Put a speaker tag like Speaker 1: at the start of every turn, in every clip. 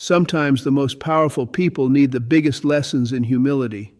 Speaker 1: Sometimes the most powerful people need the biggest lessons in humility.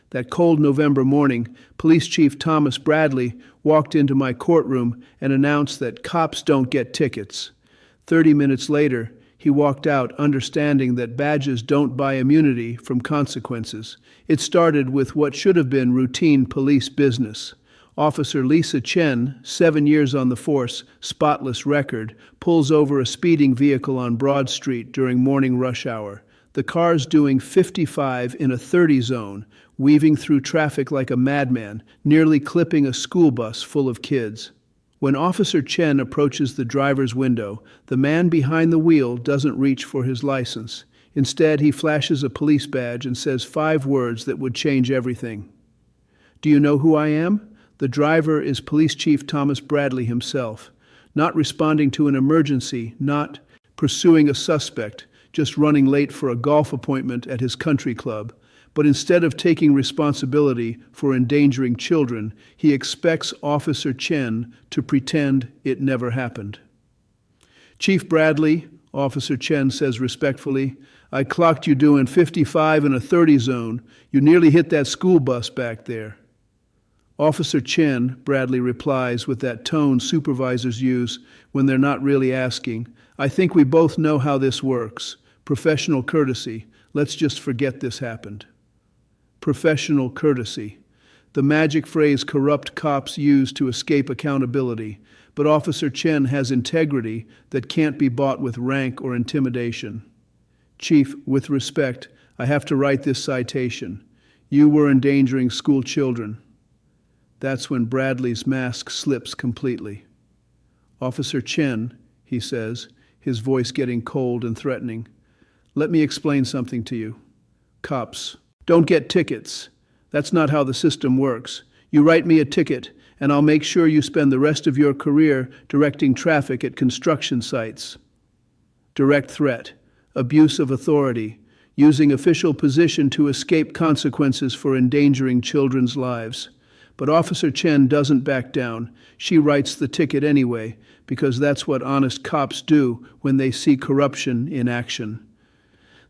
Speaker 1: That cold November morning, Police Chief Thomas Bradley walked into my courtroom and announced that cops don't get tickets. 30 minutes later, he walked out understanding that badges don't buy immunity from consequences. It started with what should have been routine police business. Officer Lisa Chen, 7 years on the force, spotless record, pulls over a speeding vehicle on Broad Street during morning rush hour. The car's doing 55 in a 30 zone, weaving through traffic like a madman, nearly clipping a school bus full of kids. When Officer Chen approaches the driver's window, the man behind the wheel doesn't reach for his license. Instead, he flashes a police badge and says 5 words that would change everything. "Do you know who I am?" The driver is Police Chief Thomas Bradley himself, not responding to an emergency, not pursuing a suspect, just running late for a golf appointment at his country club. But instead of taking responsibility for endangering children, he expects Officer Chen to pretend it never happened. "Chief Bradley," Officer Chen says respectfully, "I clocked you doing 55 in a 30 zone. You nearly hit that school bus back there." "Officer Chen," Bradley replies with that tone supervisors use when they're not really asking, "I think we both know how this works. Professional courtesy. Let's just forget this happened." Professional courtesy. The magic phrase corrupt cops use to escape accountability, but Officer Chen has integrity that can't be bought with rank or intimidation. "Chief, with respect, I have to write this citation. You were endangering school children." That's when Bradley's mask slips completely. "Officer Chen," he says, his voice getting cold and threatening, "let me explain something to you. Cops don't get tickets. That's not how the system works. You write me a ticket, and I'll make sure you spend the rest of your career directing traffic at construction sites." Direct threat, abuse of authority, using official position to escape consequences for endangering children's lives. But Officer Chen doesn't back down. She writes the ticket anyway, because that's what honest cops do when they see corruption in action.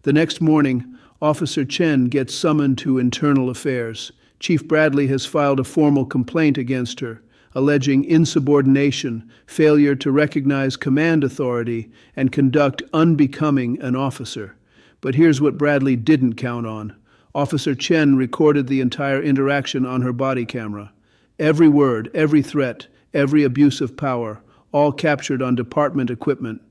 Speaker 1: The next morning, Officer Chen gets summoned to Internal Affairs. Chief Bradley has filed a formal complaint against her, alleging insubordination, failure to recognize command authority, and conduct unbecoming an officer. But here's what Bradley didn't count on. Officer Chen recorded the entire interaction on her body camera. Every word, every threat, every abuse of power, all captured on department equipment.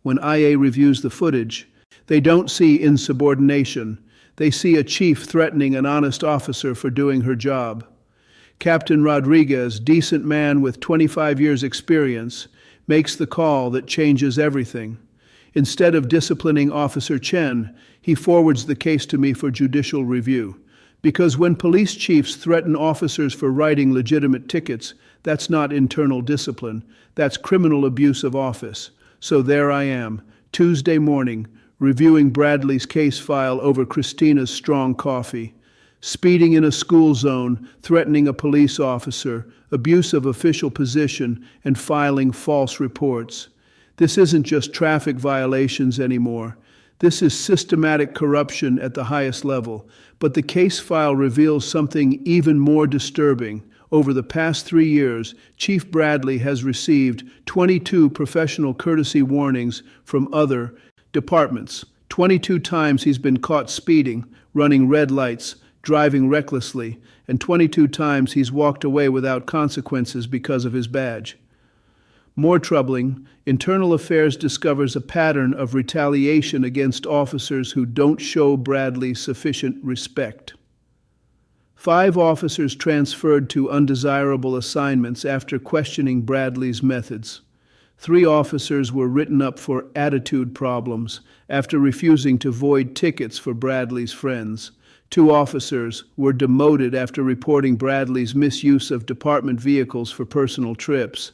Speaker 1: When IA reviews the footage, they don't see insubordination. They see a chief threatening an honest officer for doing her job. Captain Rodriguez, decent man with 25 years' experience, makes the call that changes everything. Instead of disciplining Officer Chen, he forwards the case to me for judicial review. Because when police chiefs threaten officers for writing legitimate tickets, that's not internal discipline, that's criminal abuse of office. So there I am, Tuesday morning, reviewing Bradley's case file over Christina's strong coffee. Speeding in a school zone, threatening a police officer, abuse of official position, and filing false reports. This isn't just traffic violations anymore. This is systematic corruption at the highest level. But the case file reveals something even more disturbing. Over the past 3 years, Chief Bradley has received 22 professional courtesy warnings from other departments. 22 times he's been caught speeding, running red lights, driving recklessly, and 22 times he's walked away without consequences because of his badge. More troubling, Internal Affairs discovers a pattern of retaliation against officers who don't show Bradley sufficient respect. 5 officers transferred to undesirable assignments after questioning Bradley's methods. 3 officers were written up for attitude problems after refusing to void tickets for Bradley's friends. 2 officers were demoted after reporting Bradley's misuse of department vehicles for personal trips.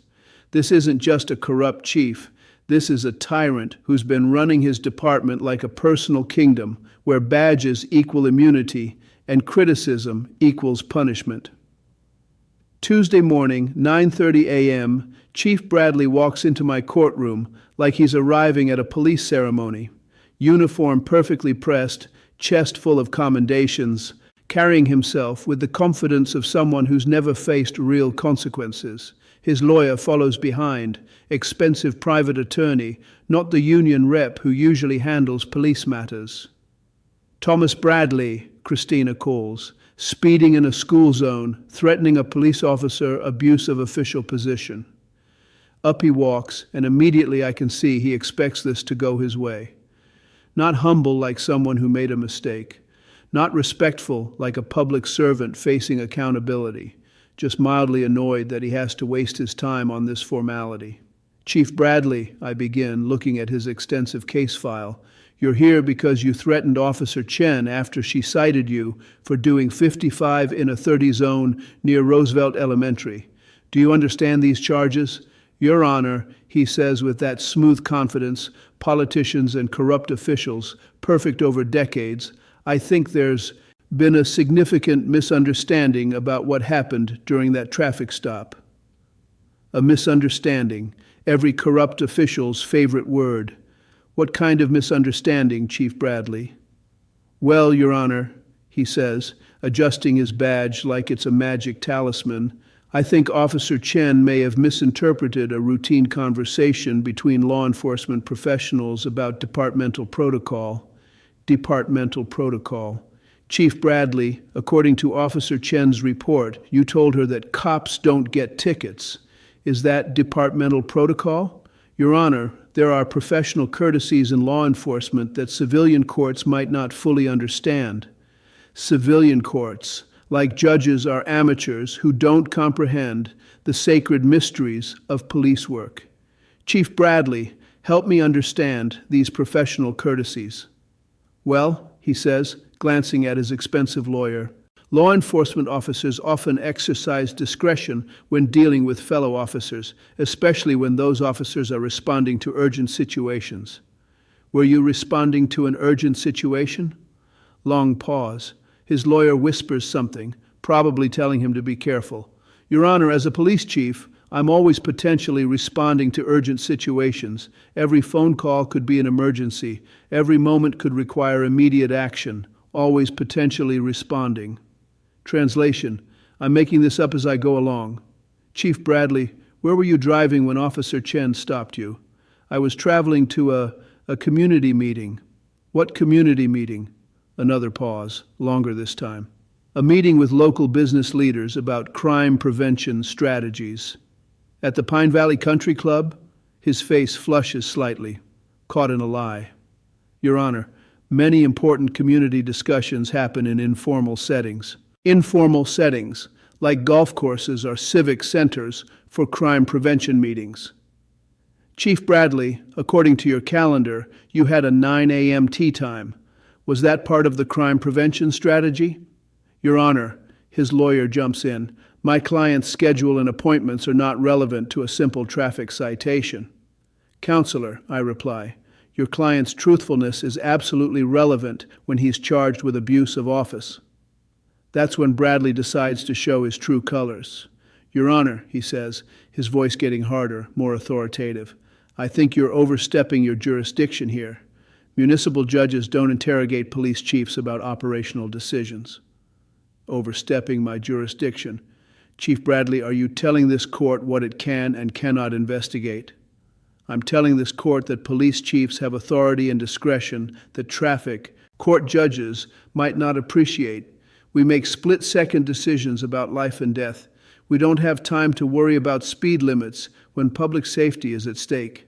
Speaker 1: This isn't just a corrupt chief. This is a tyrant who's been running his department like a personal kingdom where badges equal immunity and criticism equals punishment. Tuesday morning, 9:30 a.m., Chief Bradley walks into my courtroom like he's arriving at a police ceremony. uniform perfectly pressed, chest full of commendations, carrying himself with the confidence of someone who's never faced real consequences. His lawyer follows behind, expensive private attorney, not the union rep who usually handles police matters. Thomas Bradley, Christina calls, speeding in a school zone, threatening a police officer, abuse of official position. Up he walks, and immediately I can see he expects this to go his way. Not humble like someone who made a mistake. Not respectful like a public servant facing accountability. Just mildly annoyed that he has to waste his time on this formality. Chief Bradley, I begin, looking at his extensive case file. You're here because you threatened Officer Chen after she cited you for doing 55 in a 30 zone near Roosevelt Elementary. Do you understand these charges? Your Honor, he says with that smooth confidence, politicians and corrupt officials, perfect over decades, I think there's been a significant misunderstanding about what happened during that traffic stop. A misunderstanding, every corrupt official's favorite word. What kind of misunderstanding, Chief Bradley? Well, Your Honor, he says, adjusting his badge like it's a magic talisman, I think Officer Chen may have misinterpreted a routine conversation between law enforcement professionals about departmental protocol. Departmental protocol. Chief Bradley, according to Officer Chen's report, you told her that cops don't get tickets. Is that departmental protocol? Your Honor, there are professional courtesies in law enforcement that civilian courts might not fully understand. Civilian courts, like judges, are amateurs who don't comprehend the sacred mysteries of police work. Chief Bradley, help me understand these professional courtesies. Well, he says, glancing at his expensive lawyer, law enforcement officers often exercise discretion when dealing with fellow officers, especially when those officers are responding to urgent situations. Were you responding to an urgent situation? Long pause. His lawyer whispers something, probably telling him to be careful. Your Honor, as a police chief, I'm always potentially responding to urgent situations. Every phone call could be an emergency. Every moment could require immediate action. Always potentially responding. Translation: I'm making this up as I go along. Chief Bradley, where were you driving when Officer Chen stopped you? I was traveling to a community meeting. What community meeting? Another pause, longer this time. A meeting with local business leaders about crime prevention strategies. At the Pine Valley Country Club? His face flushes slightly. Caught in a lie. Your Honor, many important community discussions happen in informal settings. Informal settings, like golf courses or civic centers for crime prevention meetings. Chief Bradley, according to your calendar, you had a 9 a.m. tea time. Was that part of the crime prevention strategy? Your Honor, his lawyer jumps in. My client's schedule and appointments are not relevant to a simple traffic citation. Counselor, I reply, your client's truthfulness is absolutely relevant when he's charged with abuse of office. That's when Bradley decides to show his true colors. Your Honor, he says, his voice getting harder, more authoritative, I think you're overstepping your jurisdiction here. Municipal judges don't interrogate police chiefs about operational decisions. Overstepping my jurisdiction. Chief Bradley, are you telling this court what it can and cannot investigate? I'm telling this court that police chiefs have authority and discretion that traffic court judges might not appreciate. We make split-second decisions about life and death. We don't have time to worry about speed limits when public safety is at stake.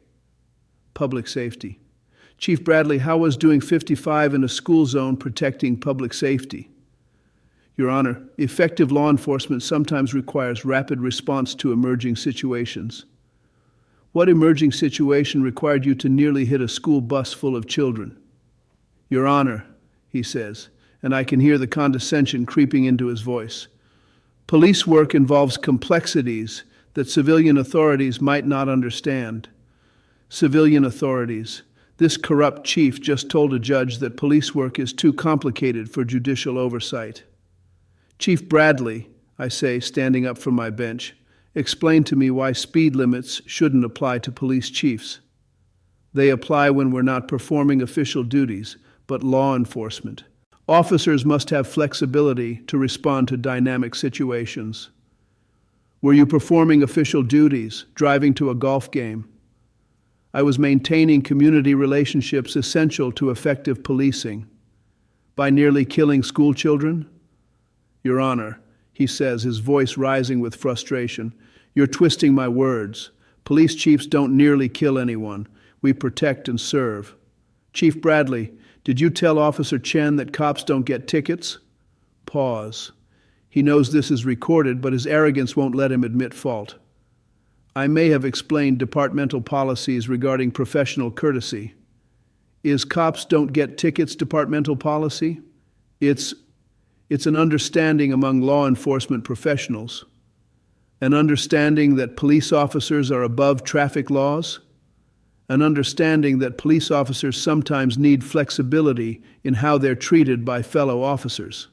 Speaker 1: Public safety. Chief Bradley, how was doing 55 in a school zone protecting public safety? Your Honor, effective law enforcement sometimes requires rapid response to emerging situations. What emerging situation required you to nearly hit a school bus full of children? Your Honor, he says, and I can hear the condescension creeping into his voice. Police work involves complexities that civilian authorities might not understand. Civilian authorities. This corrupt chief just told a judge that police work is too complicated for judicial oversight. Chief Bradley, I say, standing up from my bench, explain to me why speed limits shouldn't apply to police chiefs. They apply when we're not performing official duties, but law enforcement. Officers must have flexibility to respond to dynamic situations. Were you performing official duties, driving to a golf game? I was maintaining community relationships essential to effective policing. By nearly killing school children? Your Honor, he says, his voice rising with frustration, you're twisting my words. Police chiefs don't nearly kill anyone. We protect and serve. Chief Bradley, did you tell Officer Chen that cops don't get tickets? Pause. He knows this is recorded, but his arrogance won't let him admit fault. I may have explained departmental policies regarding professional courtesy. Is cops don't get tickets departmental policy? It's an understanding among law enforcement professionals. An understanding that police officers are above traffic laws. An understanding that police officers sometimes need flexibility in how they're treated by fellow officers.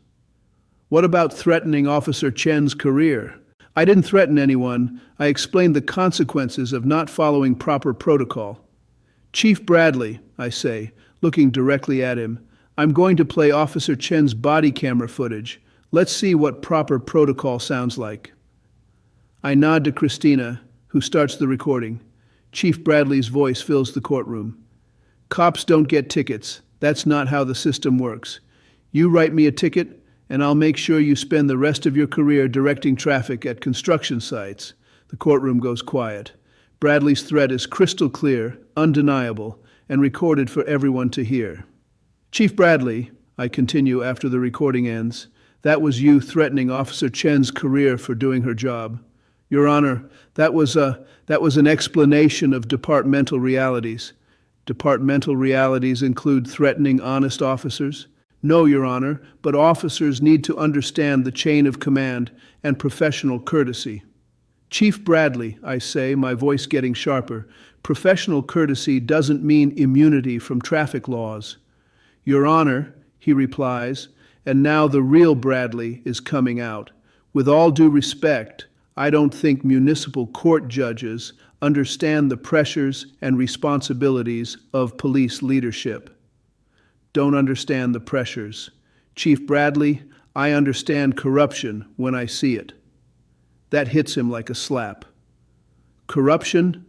Speaker 1: What about threatening Officer Chen's career? I didn't threaten anyone. I explained the consequences of not following proper protocol. Chief Bradley, I say, looking directly at him, I'm going to play Officer Chen's body camera footage. Let's see what proper protocol sounds like. I nod to Christina, who starts the recording. Chief Bradley's voice fills the courtroom. Cops don't get tickets. That's not how the system works. You write me a ticket, and I'll make sure you spend the rest of your career directing traffic at construction sites. The courtroom goes quiet. Bradley's threat is crystal clear, undeniable, and recorded for everyone to hear. Chief Bradley, I continue after the recording ends, that was you threatening Officer Chen's career for doing her job. Your Honor, that was an explanation of departmental realities. Departmental realities include threatening honest officers. No, Your Honor, but officers need to understand the chain of command and professional courtesy. Chief Bradley, I say, my voice getting sharper, professional courtesy doesn't mean immunity from traffic laws. Your Honor, he replies, and now the real Bradley is coming out. With all due respect, I don't think municipal court judges understand the pressures and responsibilities of police leadership. Don't understand the pressures. Chief Bradley, I understand corruption when I see it. That hits him like a slap. Corruption?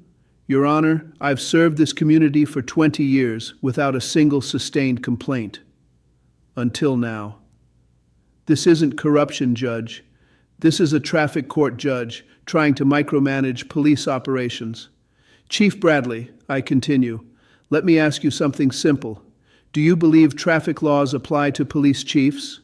Speaker 1: Your Honor, I've served this community for 20 years without a single sustained complaint. Until now. This isn't corruption, Judge. This is a traffic court judge trying to micromanage police operations. Chief Bradley, I continue, let me ask you something simple. Do you believe traffic laws apply to police chiefs?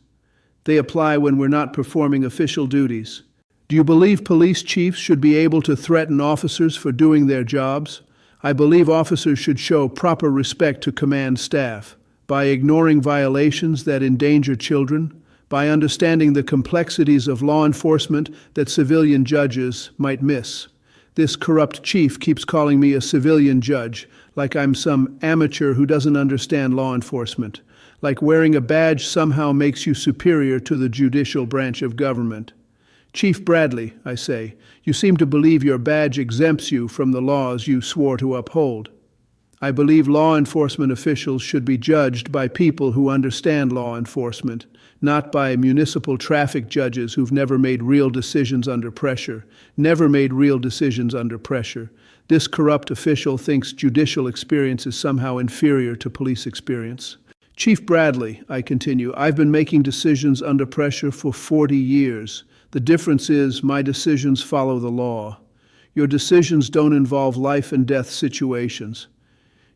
Speaker 1: They apply when we're not performing official duties. Do you believe police chiefs should be able to threaten officers for doing their jobs? I believe officers should show proper respect to command staff by ignoring violations that endanger children, by understanding the complexities of law enforcement that civilian judges might miss. This corrupt chief keeps calling me a civilian judge, like I'm some amateur who doesn't understand law enforcement, like wearing a badge somehow makes you superior to the judicial branch of government. Chief Bradley, I say, you seem to believe your badge exempts you from the laws you swore to uphold. I believe law enforcement officials should be judged by people who understand law enforcement, not by municipal traffic judges who've never made real decisions under pressure. This corrupt official thinks judicial experience is somehow inferior to police experience. Chief Bradley, I continue, I've been making decisions under pressure for 40 years. The difference is my decisions follow the law. Your decisions don't involve life and death situations.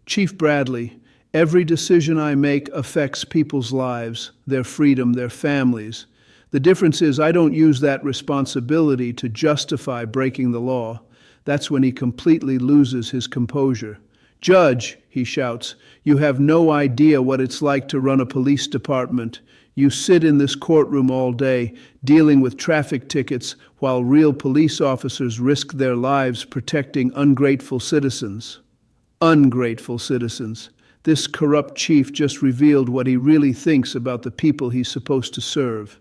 Speaker 1: Chief Bradley, every decision I make affects people's lives, their freedom, their families. The difference is I don't use that responsibility to justify breaking the law. That's when he completely loses his composure. Judge, he shouts, you have no idea what it's like to run a police department. You sit in this courtroom all day, dealing with traffic tickets, while real police officers risk their lives protecting ungrateful citizens. Ungrateful citizens. This corrupt chief just revealed what he really thinks about the people he's supposed to serve.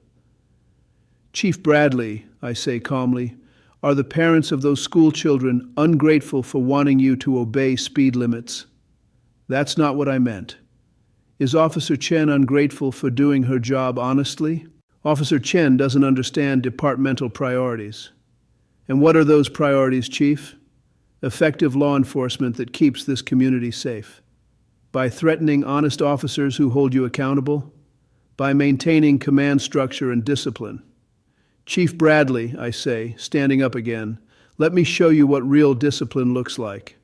Speaker 1: Chief Bradley, I say calmly, are the parents of those school children ungrateful for wanting you to obey speed limits? That's not what I meant. Is Officer Chen ungrateful for doing her job honestly? Officer Chen doesn't understand departmental priorities. And what are those priorities, Chief? Effective law enforcement that keeps this community safe. By threatening honest officers who hold you accountable? By maintaining command structure and discipline? Chief Bradley, I say, standing up again, let me show you what real discipline looks like.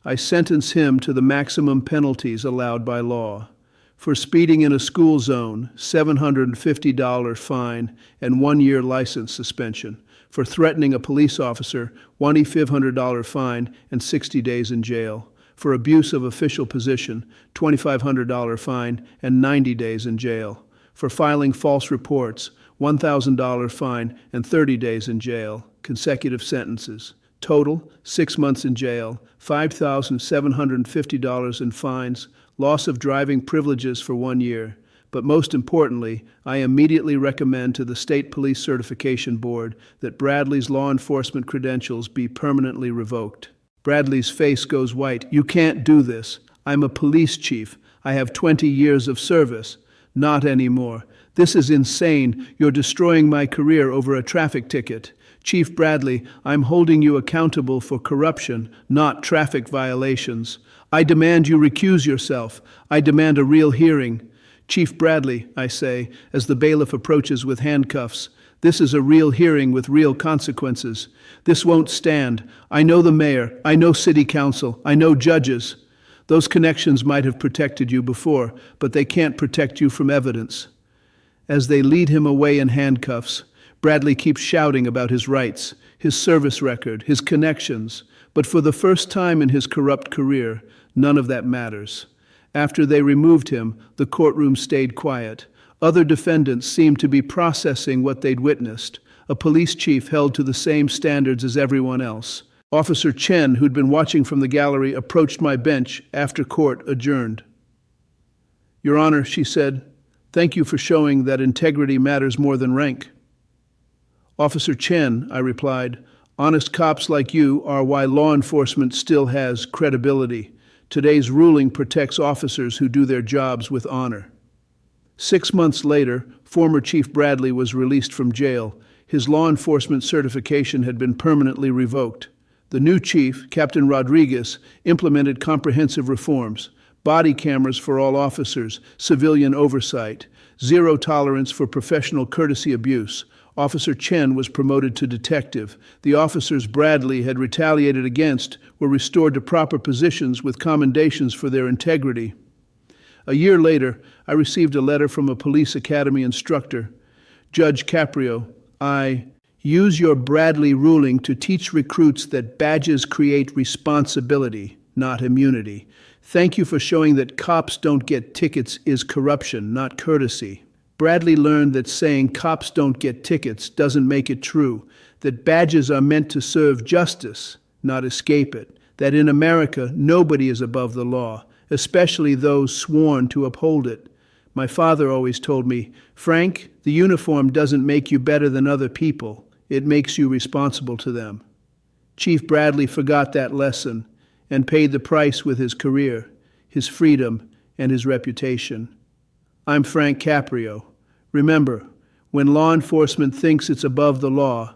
Speaker 1: I sentence him to the maximum penalties allowed by law. For speeding in a school zone, $750 fine and 1-year license suspension. For threatening a police officer, $2,500 fine and 60 days in jail. For abuse of official position, $2,500 fine and 90 days in jail. For filing false reports, $1,000 fine and 30 days in jail. Consecutive sentences. Total, 6 months in jail, $5,750 in fines, loss of driving privileges for 1 year. But most importantly, I immediately recommend to the State Police Certification Board that Bradley's law enforcement credentials be permanently revoked. Bradley's face goes white. You can't do this. I'm a police chief. I have 20 years of service. Not anymore. This is insane. You're destroying my career over a traffic ticket. Chief Bradley, I'm holding you accountable for corruption, not traffic violations. I demand you recuse yourself. I demand a real hearing. Chief Bradley, I say, as the bailiff approaches with handcuffs, this is a real hearing with real consequences. This won't stand. I know the mayor. I know city council. I know judges. Those connections might have protected you before, but they can't protect you from evidence. As they lead him away in handcuffs, Bradley keeps shouting about his rights, his service record, his connections, but for the first time in his corrupt career, none of that matters. After they removed him, the courtroom stayed quiet. Other defendants seemed to be processing what they'd witnessed. A police chief held to the same standards as everyone else. Officer Chen, who'd been watching from the gallery, approached my bench after court adjourned. Your Honor, she said, thank you for showing that integrity matters more than rank. Officer Chen, I replied, honest cops like you are why law enforcement still has credibility. Today's ruling protects officers who do their jobs with honor. 6 months later, former Chief Bradley was released from jail. His law enforcement certification had been permanently revoked. The new chief, Captain Rodriguez, implemented comprehensive reforms: body cameras for all officers, civilian oversight, zero tolerance for professional courtesy abuse. Officer Chen was promoted to detective. The officers Bradley had retaliated against were restored to proper positions with commendations for their integrity. A year later, I received a letter from a police academy instructor. Judge Caprio, I use your Bradley ruling to teach recruits that badges create responsibility, not immunity. Thank you for showing that cops don't get tickets is corruption, not courtesy. Bradley learned that saying cops don't get tickets doesn't make it true, that badges are meant to serve justice, not escape it, that in America nobody is above the law, especially those sworn to uphold it. My father always told me, Frank, the uniform doesn't make you better than other people, it makes you responsible to them. Chief Bradley forgot that lesson and paid the price with his career, his freedom, and his reputation. I'm Frank Caprio. Remember, when law enforcement thinks it's above the law,